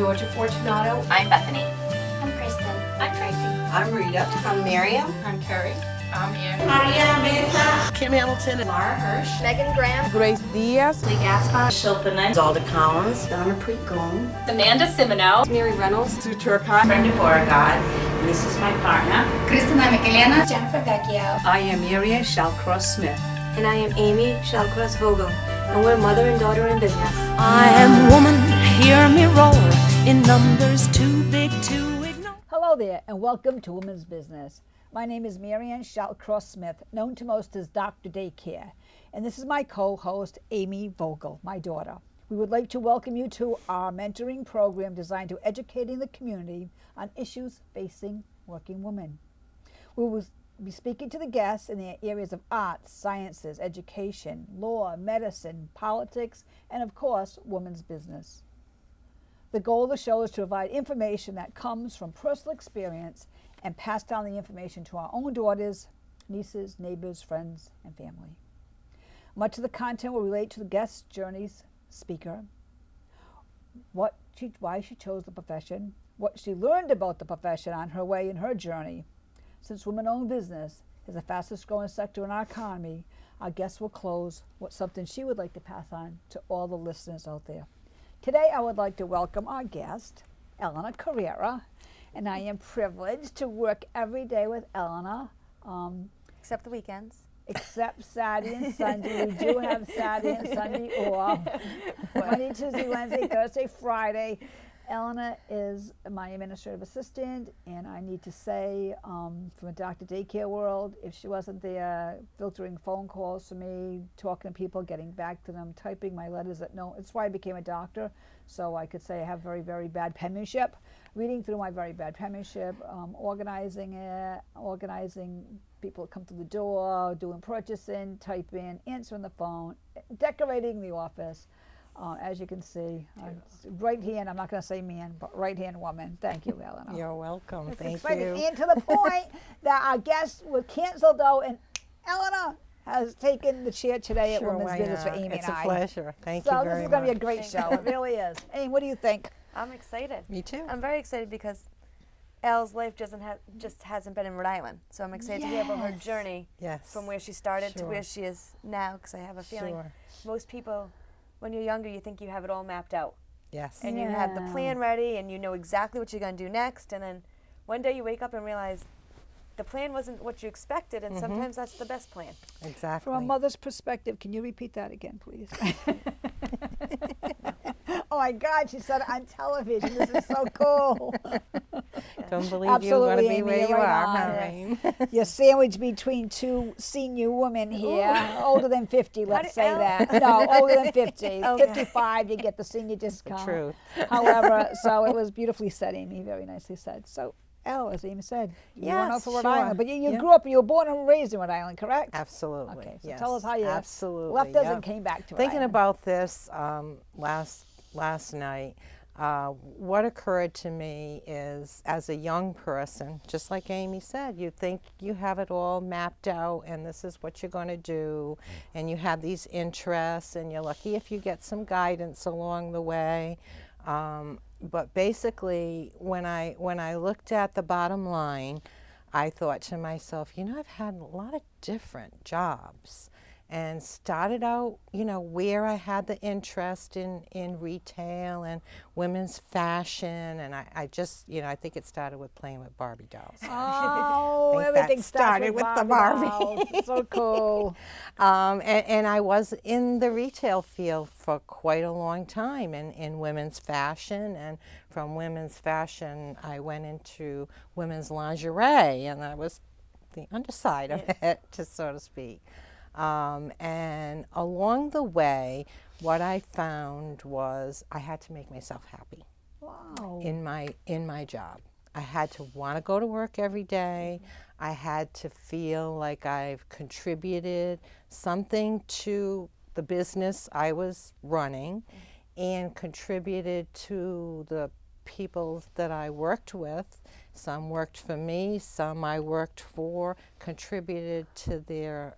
Georgia Fortunato. I'm Bethany. I'm Kristen. I'm Tracy. I'm Rita. I'm Miriam. I'm Carrie. I'm Ian. Kim Hamilton. Laura Hirsch. Megan Graham. Grace Diaz. Lee Gaspar. Shilpa Knight. Zalda Collins. Donna Preet-Gold. Amanda Simino. Mary Reynolds. Sue Turcotte. Brenda Beauregard. And this is my partner. Cristina Michelena. Jennifer Vecchio. I am Miriam Shallcross Smith. And I am Amy Shallcross Vogel, and we're mother and daughter in business. I am woman, hear me roar, in numbers too big to ignore. Hello there, and welcome to Women's Business. My name is Marianne Shallcross Smith, known to most as Dr. Daycare, and this is my co-host, Amy Vogel, my daughter. We would like to welcome you to our mentoring program designed to educating the community on issues facing working women. We will be speaking to the guests in the areas of arts, sciences, education, law, medicine, politics, and of course, women's business. The goal of the show is to provide information that comes from personal experience and pass down the information to our own daughters, nieces, neighbors, friends, and family. Much of the content will relate to the guest's journeys, speaker, why she chose the profession, what she learned about the profession on her way in her journey. Since women-owned business is the fastest growing sector in our economy, our guest will close with something she would like to pass on to all the listeners out there. Today, I would like to welcome our guest, Eleanor Carrara, and I am privileged to work every day with Eleanor. Except the weekends. Except Saturday and Sunday. We do have Saturday and Sunday off. Monday, Tuesday, Wednesday, Thursday, Friday. Eleanor is my administrative assistant, and I need to say, from a Dr. Daycare world, if she wasn't there filtering phone calls for me, talking to people, getting back to them, typing my letters it's why I became a doctor, so I could say I have very, very bad penmanship. Reading through my very bad penmanship, organizing people that come through the door, doing purchasing, typing, answering the phone, decorating the office. As you can see, right hand, I'm not going to say man, but right hand woman. Thank you, Eleanor. You're welcome. It's Thank exciting. you. And to the point that our guest was canceled out, and Eleanor has taken the chair today at Women's why Business for not? Amy It's and a I. pleasure. Thank So you this very is much. going to be a great show. It really is. Amy, what do you think? I'm excited. Me too. I'm very excited because Elle's life just hasn't been in Rhode Island. So I'm excited to hear about her journey Yes. from where she started to Sure. where she is now, because I have a feeling Sure. most people, when you're younger, you think you have it all mapped out. Yes. And you have the plan ready, and you know exactly what you're going to do next. And then one day you wake up and realize the plan wasn't what you expected, and sometimes that's the best plan. Exactly. From a mother's perspective, can you repeat that again, please? Oh my God, she said it on television. This is so cool. Don't believe Absolutely, you're going to be Amy, where you're you right are, on. Maureen. You're sandwiched between two senior women here, older than 50, let's say that. No, older than 50. Okay. 55, you get the senior discount. Truth. However, so it was beautifully said, Amy, very nicely said. So, Elle, as Amy said, you went out for Rhode sure. Island, but you Yeah. grew up, you were born and raised in Rhode Island, correct? Absolutely. Okay, so yes. tell us how you Absolutely. left us yep. and came back to Rhode Thinking Island. about this last night, what occurred to me is, as a young person, just like Amy said, you think you have it all mapped out and this is what you're going to do, and you have these interests, and you're lucky if you get some guidance along the way. But basically, when I looked at the bottom line, I thought to myself, I've had a lot of different jobs, and started out, where I had the interest in retail and women's fashion, and I just, I think it started with playing with Barbie dolls. Oh, I think everything that started with the Barbie. dolls. So cool. And I was in the retail field for quite a long time in women's fashion, and from women's fashion I went into women's lingerie, and I was the underside of it, to so to speak. And along the way, what I found was I had to make myself happy. Wow. In my job. I had to want to go to work every day. I had to feel like I've contributed something to the business I was running, and contributed to the people that I worked with. Some worked for me, some I worked for, contributed to their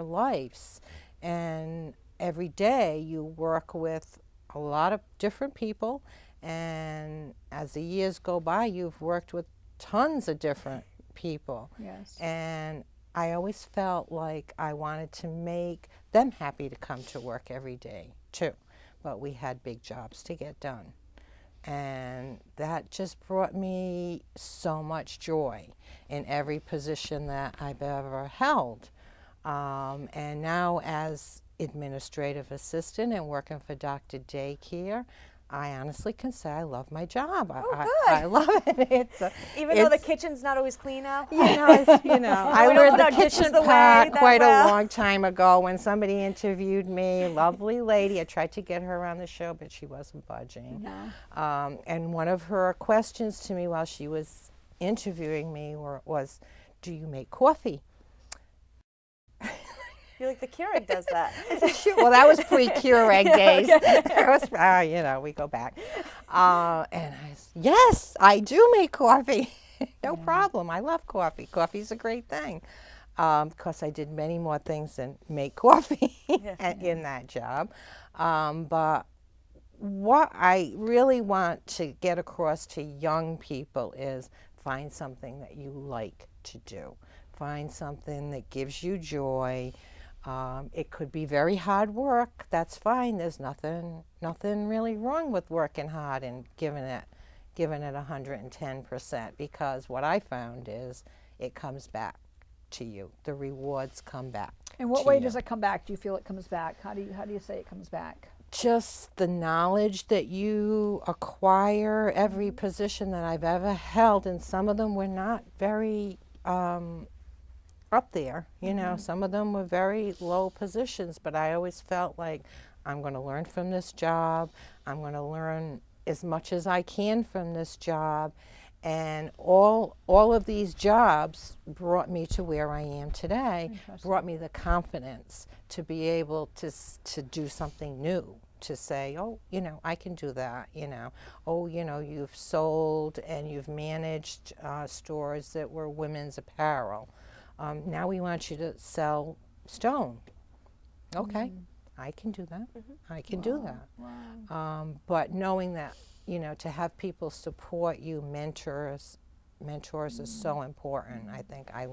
lives. And every day you work with a lot of different people, And as the years go by, you've worked with tons of different people. Yes. And I always felt like I wanted to make them happy to come to work every day, too. But we had big jobs to get done. And that just brought me so much joy in every position that I've ever held. And now as administrative assistant and working for Dr. Daycare, I honestly can say I love my job. I love it. Even though the kitchen's not always clean now? I We learned don't the put our dishes kitchen away part that quite well. a long time ago when somebody interviewed me. Lovely lady. I tried to get her on the show, but she wasn't budging. No. And one of her questions to me while she was interviewing me was, "Do you make coffee?" I feel like the Keurig does that. Well, that was pre-Keurig days. That was, we go back. And I said, yes, I do make coffee. No problem. I love coffee. Coffee's a great thing. Of course, I did many more things than make coffee in that job. But what I really want to get across to young people is find something that you like to do. Find something that gives you joy. It could be very hard work. That's fine. There's nothing really wrong with working hard and giving it 110%, because what I found is it comes back to you. The rewards come back. In what way does it come back? Do you feel it comes back? How do you say it comes back? Just the knowledge that you acquire. Every position that I've ever held, and some of them were not very up there, some of them were very low positions, but I always felt like I'm going to learn from this job. I'm going to learn as much as I can from this job. And all of these jobs brought me to where I am today, brought me the confidence to be able to do something new, to say, oh, I can do that, Oh, you've sold and you've managed stores that were women's apparel. Now we want you to sell stone. Okay, I can do that. I can do that. Wow. But knowing that, to have people support you, mentors is so important. I think I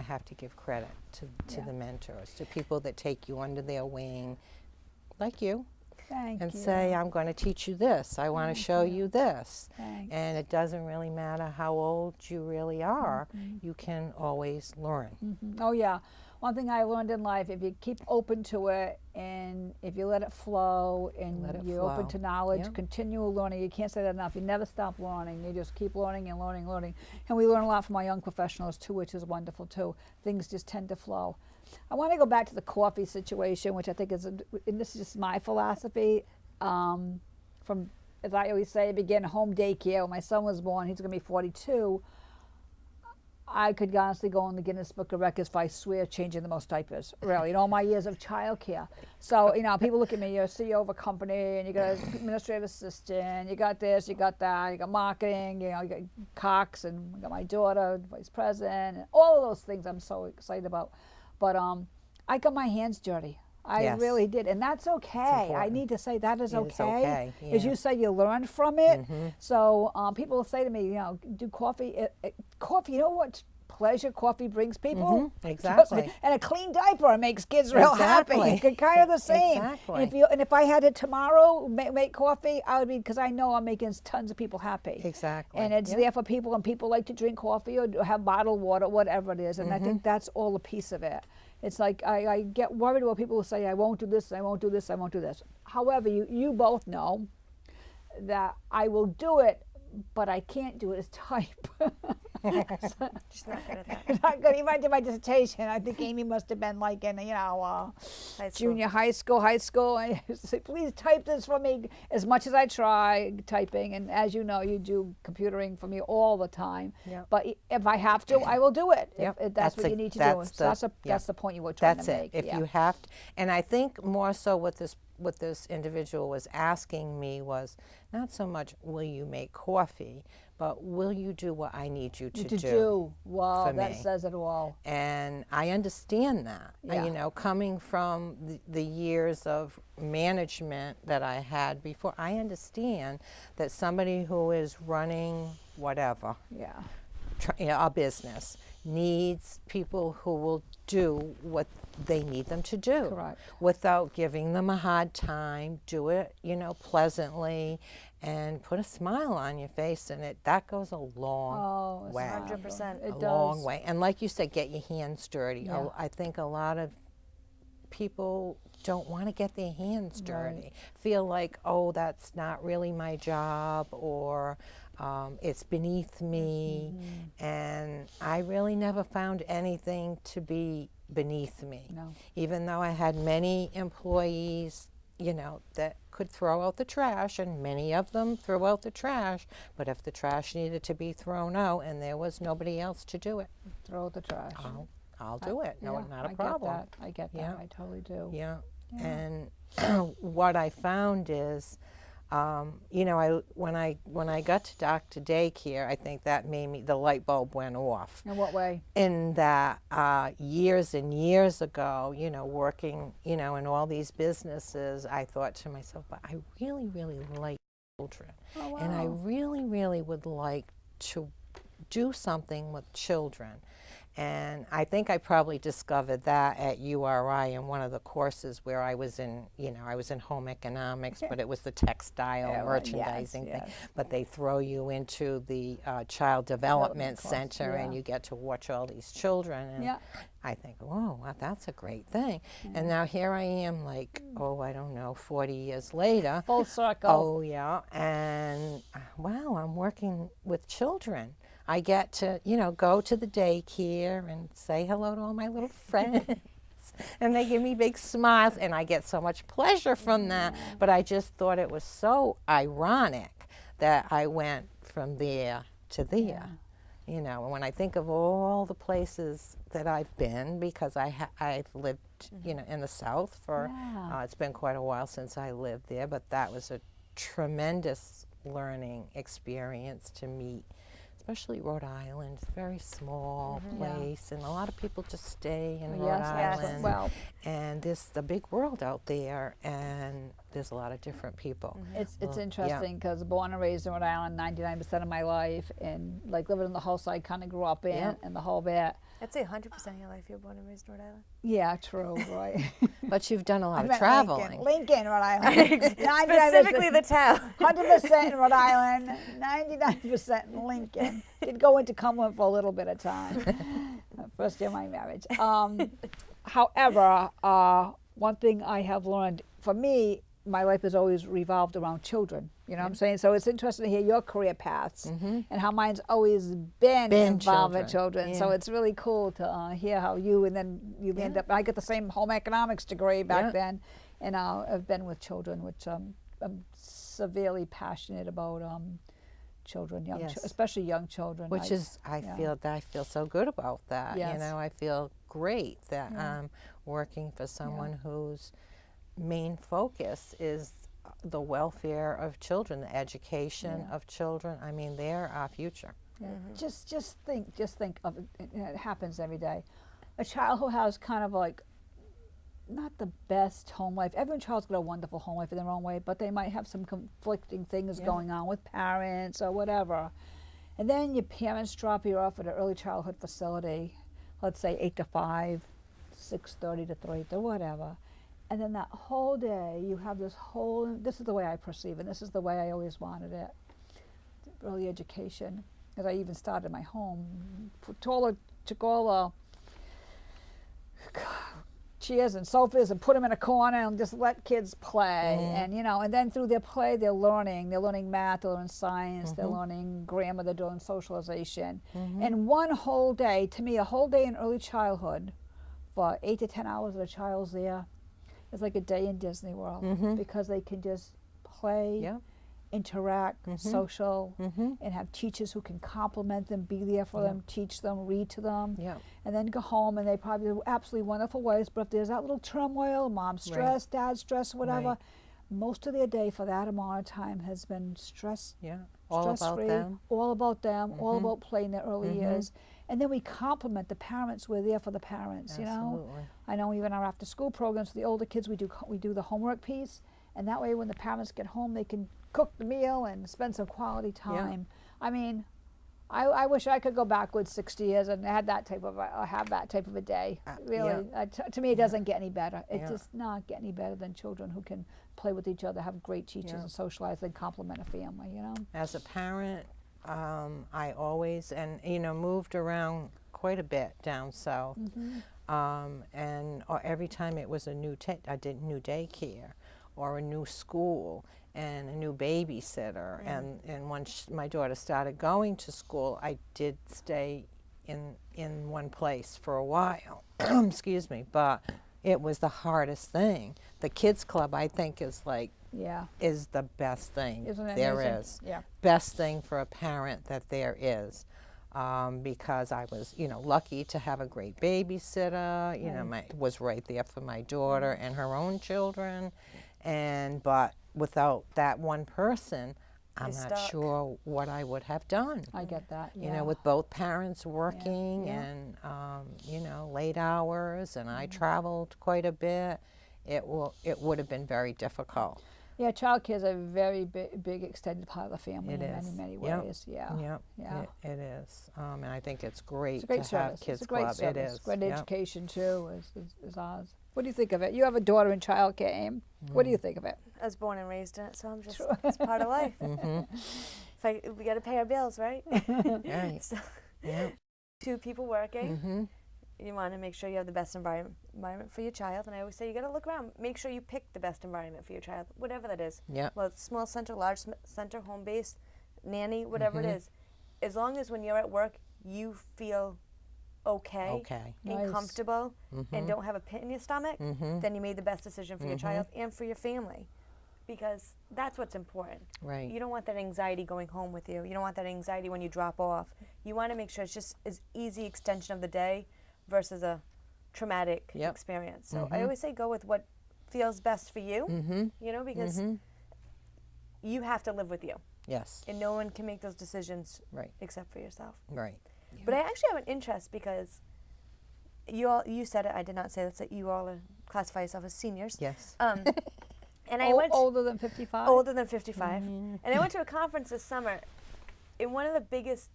have to give credit to the mentors, to people that take you under their wing, like you. Thank and you. say, I'm going to teach you this. I want to show you this. Thanks. And it doesn't really matter how old you really are. You can always learn. Oh, yeah. One thing I learned in life, if you keep open to it and if you let it flow and you're open to knowledge, continual learning, you can't say that enough. You never stop learning. You just keep learning and learning and learning. And we learn a lot from our young professionals, too, which is wonderful, too. Things just tend to flow. I want to go back to the coffee situation, which I think is, and this is just my philosophy, from, as I always say, began home daycare. When my son was born, he's going to be 42. I could honestly go in the Guinness Book of Records if I swear changing the most diapers, really, in all my years of childcare. So, people look at me, you're a CEO of a company, and you got an administrative assistant, you got this, you got that, you got marketing, you got Cox, and I got my daughter, vice president, and all of those things I'm so excited about. But I got my hands dirty. I really did, and that's okay. I need to say that is okay. As you say, you learn from it. So people will say to me, do coffee. Coffee, you know what pleasure coffee brings people? Exactly. And a clean diaper makes kids real happy. It's kind of the same. Exactly. And if I had it tomorrow, make coffee, I would be, because I know I'm making tons of people happy. Exactly. And it's there for people, and people like to drink coffee or have bottled water, whatever it is. And I think that's all a piece of it. It's like I get worried about people who say, I won't do this, I won't do this, I won't do this. However, you both know that I will do it, but I can't do it as type. She's not good at that. Not good. Even I did my dissertation, I think Amy must have been like in, junior high school. I used to say, please type this for me, as much as I try typing. And as you know, you do computering for me all the time. But if I have to, I will do it. If that's what you need to do. So that's the point you were trying to make. That's it. If you have to. And I think more so with what this individual was asking me was not so much will you make coffee, but will you do what I need you to do Wow, for that me? says it all. And I understand that. Yeah. You know, coming from the years of management that I had before, I understand that somebody who is running whatever, Yeah. a business, needs people who will do what they need them to do. Correct. Without giving them a hard time. Do it, pleasantly, and put a smile on your face, and that goes a long it's way. 100%. It A does. long way. And like you said, get your hands dirty. Yeah. I think a lot of people don't want to get their hands dirty. Right. Feel like, oh, that's not really my job, or it's beneath me. And I really never found anything to be beneath me. No. Even though I had many employees, that could throw out the trash, and many of them threw out the trash, but if the trash needed to be thrown out and there was nobody else to do it, Throw the trash. I'll do it. No, Yeah, not a problem. I get that. Yeah. I totally do. Yeah. And what I found is, when I got to doctor daycare, I think that made me, the light bulb went off. In what way? In that years and years ago, working, in all these businesses, I thought to myself, but I really, really like children. Oh, wow. And I really, really would like to do something with children. And I think I probably discovered that at URI in one of the courses where I was in, I was in home economics, but it was the textile merchandising thing. yes. But they throw you into the child development course, center, and yeah. you get to watch all these children. And Yeah. I think, oh, wow, that's a great thing. And now here I am, like, I don't know, 40 years later. Full circle. Oh, yeah. And wow, I'm working with children. I get to, go to the daycare and say hello to all my little friends. And they give me big smiles, and I get so much pleasure from that. But I just thought it was so ironic that I went from there to there. And when I think of all the places that I've been, because I've lived, in the South for, it's been quite a while since I lived there, but that was a tremendous learning experience to meet, especially Rhode Island. It's a very small place, and a lot of people just stay in Rhode Island. Well, And there's a big world out there, and there's a lot of different people. it's interesting because born and raised in Rhode Island 99% of my life, and like living in the house I kind of grew up in and the whole bit. I'd say 100% of your life you were born and raised in Rhode Island. Yeah, true, right. But you've done a lot I of meant traveling. Lincoln, Rhode Island. Specifically the town. 100% in Rhode Island, 99% in Lincoln. Did go into Cumberland for a little bit of time. First year of my marriage. However, one thing I have learned, for me, my life has always revolved around children. You know what I'm saying? So it's interesting to hear your career paths and how mine's always been involved with children. So it's really cool to hear how you, and then you end up, I got the same home economics degree back then, and I've been with children, which I'm severely passionate about. Children, especially young children. Which I feel so good about that. Yes. I feel great that I'm working for someone whose main focus is the welfare of children, the education of children. I mean, they're our future. Yeah. Just think of it. It happens every day. A child who has kind of like not the best home life. Every child's got a wonderful home life in their own way, but they might have some conflicting things going on with parents or whatever. And then your parents drop you off at an early childhood facility, let's say 8 to 5, 6:30 to 3, or whatever. And then that whole day, you have this is the way I perceive it, this is the way I always wanted it. Early education, as I even started my home, took all the chairs and sofas and put them in a corner and just let kids play. And and then through their play, they're learning math, they're learning science, they're learning grammar, they're doing socialization. And one whole day, to me, a whole day in early childhood, for 8 to 10 hours that a child's there, it's like a day in Disney World, because they can just play interact, social, and have teachers who can compliment them, be there for them, teach them, read to them, and then go home and they probably do absolutely wonderful ways. But if there's that little turmoil, mom's stressed, dad's stressed, whatever, most of their day for that amount of time has been stress, all about stress-free, them. all about them, all about playing their early years. And then we compliment the parents. We're there for the parents, you know. I know even our after-school programs for the older kids, we do the homework piece, and that way when the parents get home, they can cook the meal and spend some quality time. I mean, I wish I could go backwards 60 years and have that type of a day. Really, to me, it doesn't get any better. It does not get any better than children who can play with each other, have great teachers, and socialize, and compliment a family. You know. As a parent, I always moved around quite a bit down south, and every time it was a new daycare or a new school and a new babysitter, and once my daughter started going to school, I did stay in one place for a while. Excuse me, but it was the hardest thing. The kids club, I think, is like is the best thing there is. Best thing for a parent that there is. Because I was, lucky to have a great babysitter. Was right there for my daughter and her own children, but without that one person, I'm not sure what I would have done. I get that. With both parents working and late hours, and I traveled quite a bit, it would have been very difficult. Yeah, child care is a very big extended part of the family in many ways. It is. And I think it's great it's a great to service. have kids it's a great club. Service. It is. Great education too is ours. What do you think of it? You have a daughter in child care, Aim. What do you think of it? I was born and raised in it, so I'm just, it's part of life. We got to pay our bills, right? Right. So, two people working. You want to make sure you have the best environment for your child. And I always say you got to look around. Make sure you pick the best environment for your child, whatever that is. Well, it's small center, large center, home-based, nanny, whatever it is. As long as when you're at work, you feel okay. And comfortable and don't have a pit in your stomach, then you made the best decision for your child and for your family. Because that's what's important. Right. You don't want that anxiety going home with you. You don't want that anxiety when you drop off. You want to make sure it's just as easy extension of the day versus a traumatic experience. So I always say go with what feels best for you, because you have to live with you. Yes. And no one can make those decisions except for yourself. Right. But I actually have an interest because you said it, I did not say this, that you all classify yourself as seniors. Yes. And I went older than 55? Older than 55. And I went to a conference this summer, and one of the biggest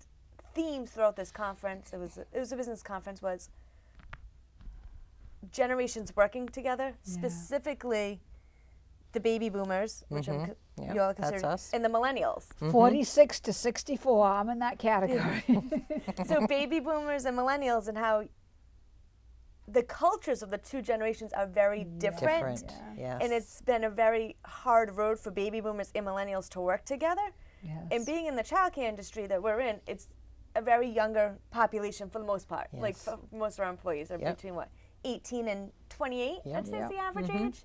themes throughout this conference, it was a business conference, was generations working together, specifically the baby boomers, which you all consider, that's us. and the millennials. 46 to 64, I'm in that category. So baby boomers and millennials, and how the cultures of the two generations are very different. Yes. And it's been a very hard road for baby boomers and millennials to work together. And being in the childcare industry that we're in, it's a very younger population for the most part. Like most of our employees are between 18 and 28, I'd say is the average age.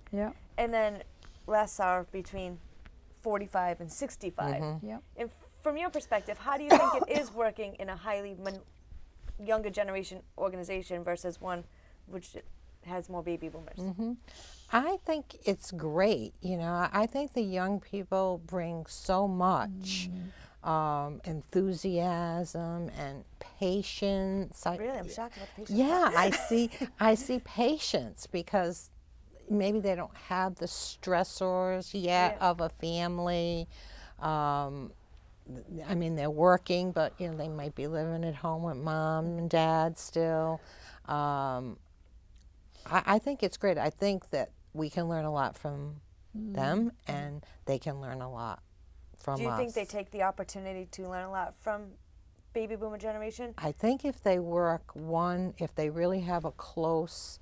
And then less are between 45 and 65. And from your perspective, how do you think it is working in a highly younger generation organization versus one which has more baby boomers? I think it's great. I think the young people bring so much enthusiasm and patience. Really, I'm shocked about the patience. Yeah, I see patience because maybe they don't have the stressors yet of a family. I mean, they're working, but they might be living at home with mom and dad still. I think it's great. I think that we can learn a lot from them, and they can learn a lot from us. Do you think they take the opportunity to learn a lot from baby boomer generation? I think if they if they really have a close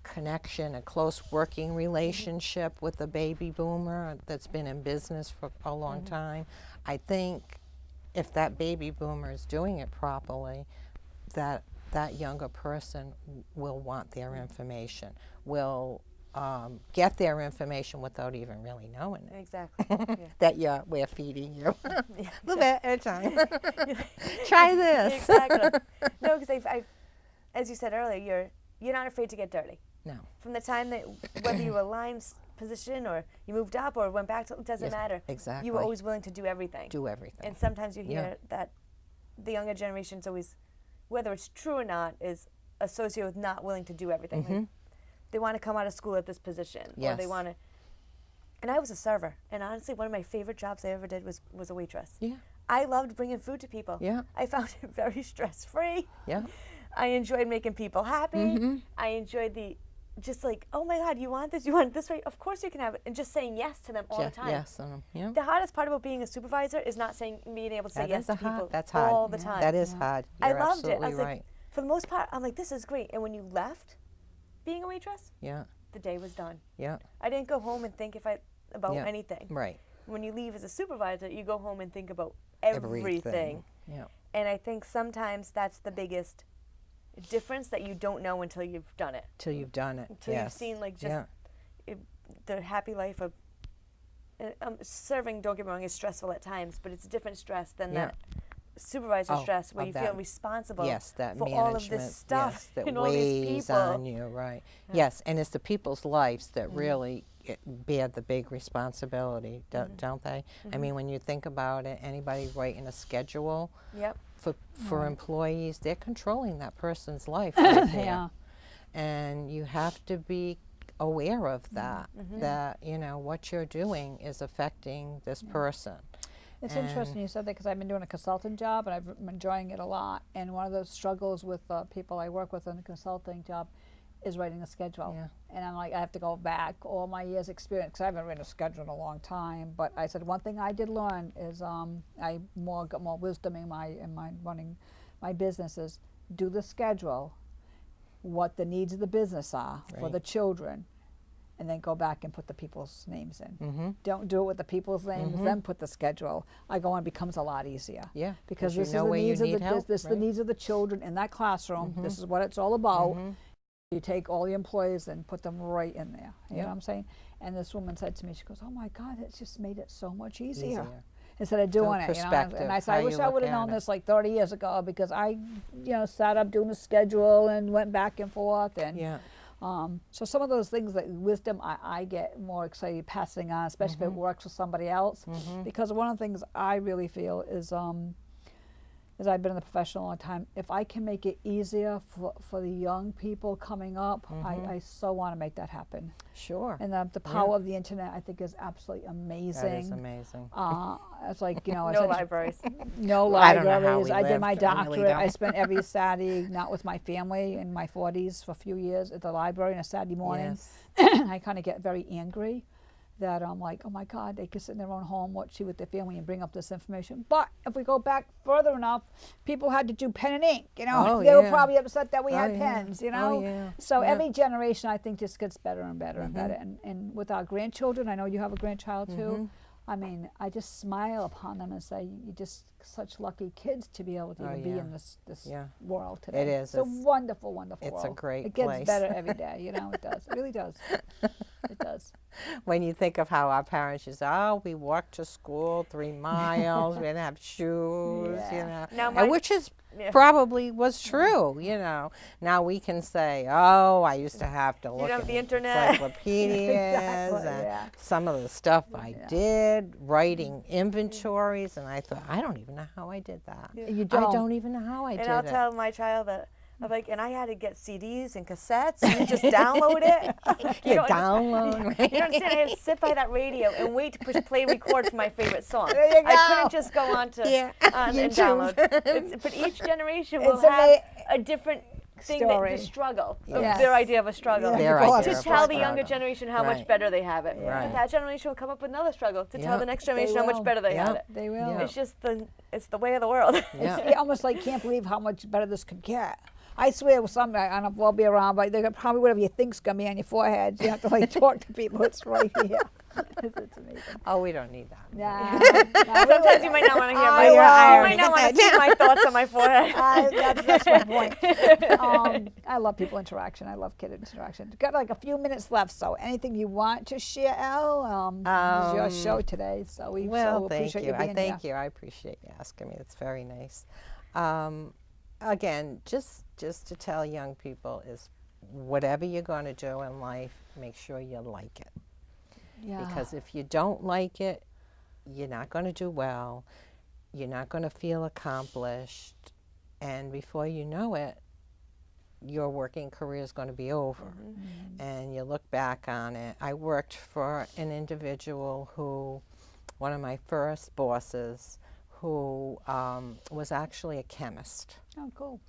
connection, a close working relationship with a baby boomer that's been in business for a long time, I think if that baby boomer is doing it properly, that younger person will want their information, will get their information without even really knowing it. Exactly. Yeah. That we're feeding you. A little bit at a time. Try this. Exactly. No, because I've, as you said earlier, you're not afraid to get dirty. No. From the time that whether you were line position or you moved up or went back to, it doesn't Yes, matter. exactly. You were always willing to do everything. Do everything. And sometimes you hear Yeah. that the younger generation's always, whether it's true or not, is associated with not willing to do everything. Like, they want to come out of school at this position, or they Yes. want to. And I was a server, and honestly, one of my favorite jobs I ever did was a waitress. Yeah. I loved bringing food to people. Yeah. I found it very stress-free. Yeah. I enjoyed making people happy. I enjoyed the, just like, oh my God, you want this? You want it this way? Of course you can have it. And just saying yes to them all the time. Yes. Yeah. The hardest part about being a supervisor is not being able to say That yes is to hard. people That's hard. all the time. That is hard. I You're loved it. I absolutely was right. like, for the most part, I'm like, this is great. And when you left being a waitress, Yeah. the day was done. Yeah. I didn't go home and think about Yeah. anything. Right. When you leave as a supervisor, you go home and think about everything. Yeah. And I think sometimes that's the biggest difference, that you don't know until you've done it. Till you've done it. Until you've seen like just the happy life of serving. Don't get me wrong, is stressful at times, but it's a different stress than that supervisor stress where of you feel that. responsible That for management, all of this stuff that and all these weighs people. on you, right? Yes, and it's the people's lives that really bear the big responsibility, don't they? I mean, when you think about it, anybody writing a schedule Yep. for employees, they're controlling that person's life right there. Yeah. And you have to be aware of that, that, what you're doing is affecting this person. It's interesting you said that, because I've been doing a consulting job and I've been enjoying it a lot. And one of the struggles with people I work with in the consulting job is writing a schedule. Yeah. And I'm like, I have to go back all my years' experience, because I haven't written a schedule in a long time. But I said one thing I did learn is I got more wisdom in my running my businesses. Do the schedule, what the needs of the business are for Right. the children, and then go back and put the people's names in. Don't do it with the people's names, then put the schedule. I go on, it becomes a lot easier. Yeah, Because 'cause you this is know the where you needs of need the help, this the right. needs of the children in that classroom. This is what it's all about. You take all the employees and put them right in there. You know what I'm saying? And this woman said to me, she goes, "Oh my God, it's just made it so much easier." Instead of doing it, perspective, and I said, how I wish you I look would have at known it. this like 30 years ago, because I, sat up doing the schedule and went back and forth, and Yeah. so some of those things, that wisdom, I get more excited passing on, especially if it works for somebody else, because one of the things I really feel is, as I've been in the profession a long time, if I can make it easier for the young people coming up, I so want to make that happen. Sure. And the power of the internet, I think, is absolutely amazing. That is amazing. It's like, No libraries. no I don't know how libraries. we I did lived. my I really doctorate. I don't. spent every Saturday, not with my family, in my 40s for a few years at the library on a Saturday morning. Yes. I kind of get very angry that I'm like, oh my God, they could sit in their own home, watch with their family, and bring up this information. But if we go back further enough, people had to do pen and ink. Oh, They were yeah. probably upset that we had yeah. pens. Oh, yeah. So Yeah. every generation, I think, just gets better and better and better. And with our grandchildren, I know you have a grandchild too. I mean, I just smile upon them and say, you're just such lucky kids to be able to even be yeah. in this Yeah. world today. It is. It's a It's- wonderful, wonderful it's world. a great It gets place. better every day, it does. It really does. It does. When you think of how our parents used to, we walked to school 3 miles, we didn't have shoes, Now and which is probably was true, Now we can say, I used to have to look have at the internet. encyclopedias Exactly, and yeah. some of the stuff I did, writing inventories, and I thought, I don't even know how I did that. You I don't. don't even know how I did And I'll it. tell my child that, I'm like, and I had to get CDs and cassettes, and you just download it. You don't download, You right? don't understand, I had to sit by that radio and wait to push play record for my favorite song. There you I go. couldn't just go on to and YouTube. download. But each generation will It's have a different thing, Story. the struggle, Yes. of their idea of a struggle. Their Of idea To course. of tell a the younger struggle. generation how much Right. better they have it. Right. And that generation will come up with another struggle to tell Yeah. the next generation how much will. better they have it. They will. Yeah. It's just it's the way of the world. Yeah. You almost like can't believe how much better this could get. I swear, some I don't know if we'll be around, but they're probably whatever you think's gonna be on your forehead. You have to like talk to people. It's right here. It's amazing. Oh, we don't need that. Nah, Sometimes you might not want to hear I my will. you I might not want to see my thoughts on my forehead. that's my point. I love people interaction. I love kid interaction. Got like a few minutes left, so anything you want to share, Elle? This is your show today, so we Well, so thank appreciate you. you being Thank here. you. I appreciate you asking me. It's very nice. Again, just to tell young people is whatever you're going to do in life, make sure you like it. Yeah. Because if you don't like it, you're not going to do well. You're not going to feel accomplished. And before you know it, your working career is going to be over. And you look back on it. I worked for an individual who, one of my first bosses, who was actually a chemist. Oh, cool.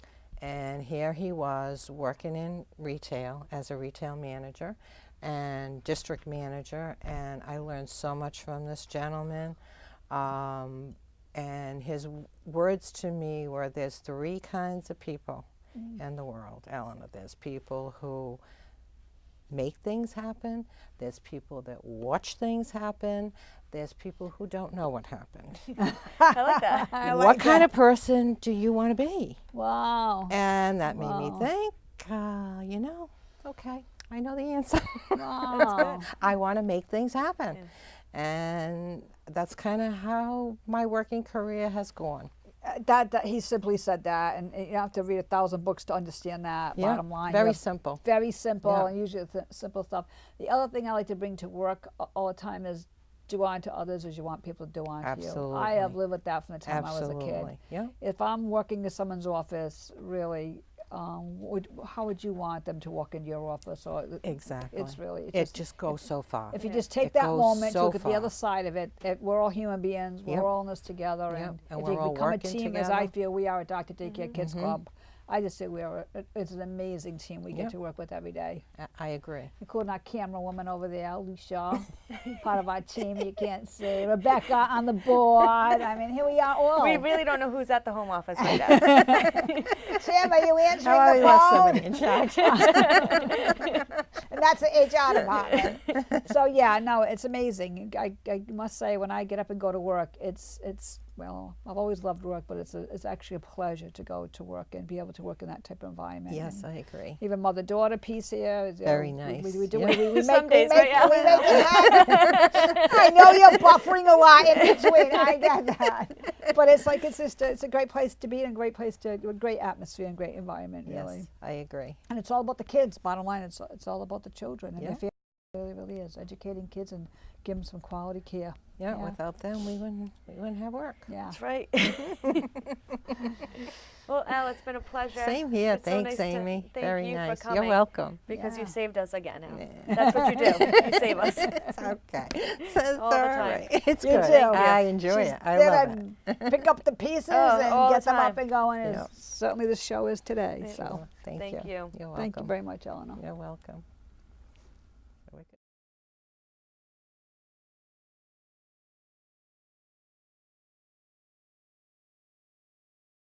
And here he was working in retail as a retail manager and district manager, and I learned so much from this gentleman. And his words to me were, there's three kinds of people in the world, Eleanor. There's people who make things happen, there's people that watch things happen, there's people who don't know what happened. I like that. What kind of person do you want to be? Wow. And that made me Wow. think, okay, I know the answer. Wow. I want to make things happen. And that's kind of how my working career has gone. That he simply said that, and you don't have to read 1,000 books to understand that. Yeah, Bottom line, very You have simple. very simple, Yeah. and usually it's simple stuff. The other thing I like to bring to work all the time is do unto others as you want people to do unto you. Absolutely. I have lived with that from the time I was a kid. Absolutely. Yeah. If I'm working in someone's office, really, how would you want them to walk into your office? Or Exactly. It's really It just goes so far. if you just take It that goes moment to so look at the other far. side of it, we're all human beings. Yep. We're all in this together, Yep. and And if we're you all become a working team, as I together. feel we are at Dr. Daycare Kids Club, I just say it's an amazing team we get Yep. to work with every day. I agree. Including our camera woman over there, Alicia, part of our team you can't see. Rebecca on the board. I mean, here we are all. We really don't know who's at the home office right now. Sam, are you answering I the left phone? somebody in charge. And that's the HR department. So yeah, no, it's amazing. I must say, when I get up and go to work, it's well, I've always loved work, but it's actually a pleasure to go to work and be able to work in that type of environment. Yes, And I agree. even mother-daughter piece here. Is, Very we nice. do. Yeah. We Some make, days, we make, right, we make it happen. I know you're buffering a lot in between. I get that. But it's like it's a great place to be and a great place a great atmosphere and great environment, really. Yes, I agree. And it's all about the kids. Bottom line, it's all about the children and Yeah. their family. It really is educating kids and give them some quality care. Yeah, without them, we wouldn't have work. Yeah. That's right. Well, Elle, it's been a pleasure. Same here. It's so Thanks, nice to- Amy. thank Very you for nice. coming. You're welcome. Because Yeah. you saved us again, Elle. Yeah. That's what you do. You save us. Okay. So it's All the all time. right. It's You good. too. I enjoy it. I Then love it. Pick up the pieces all and the get them up time. and going. As Yeah. certainly the show is today. So Thank Thank you. you. You're welcome. thank you very much, Eleanor. You're welcome.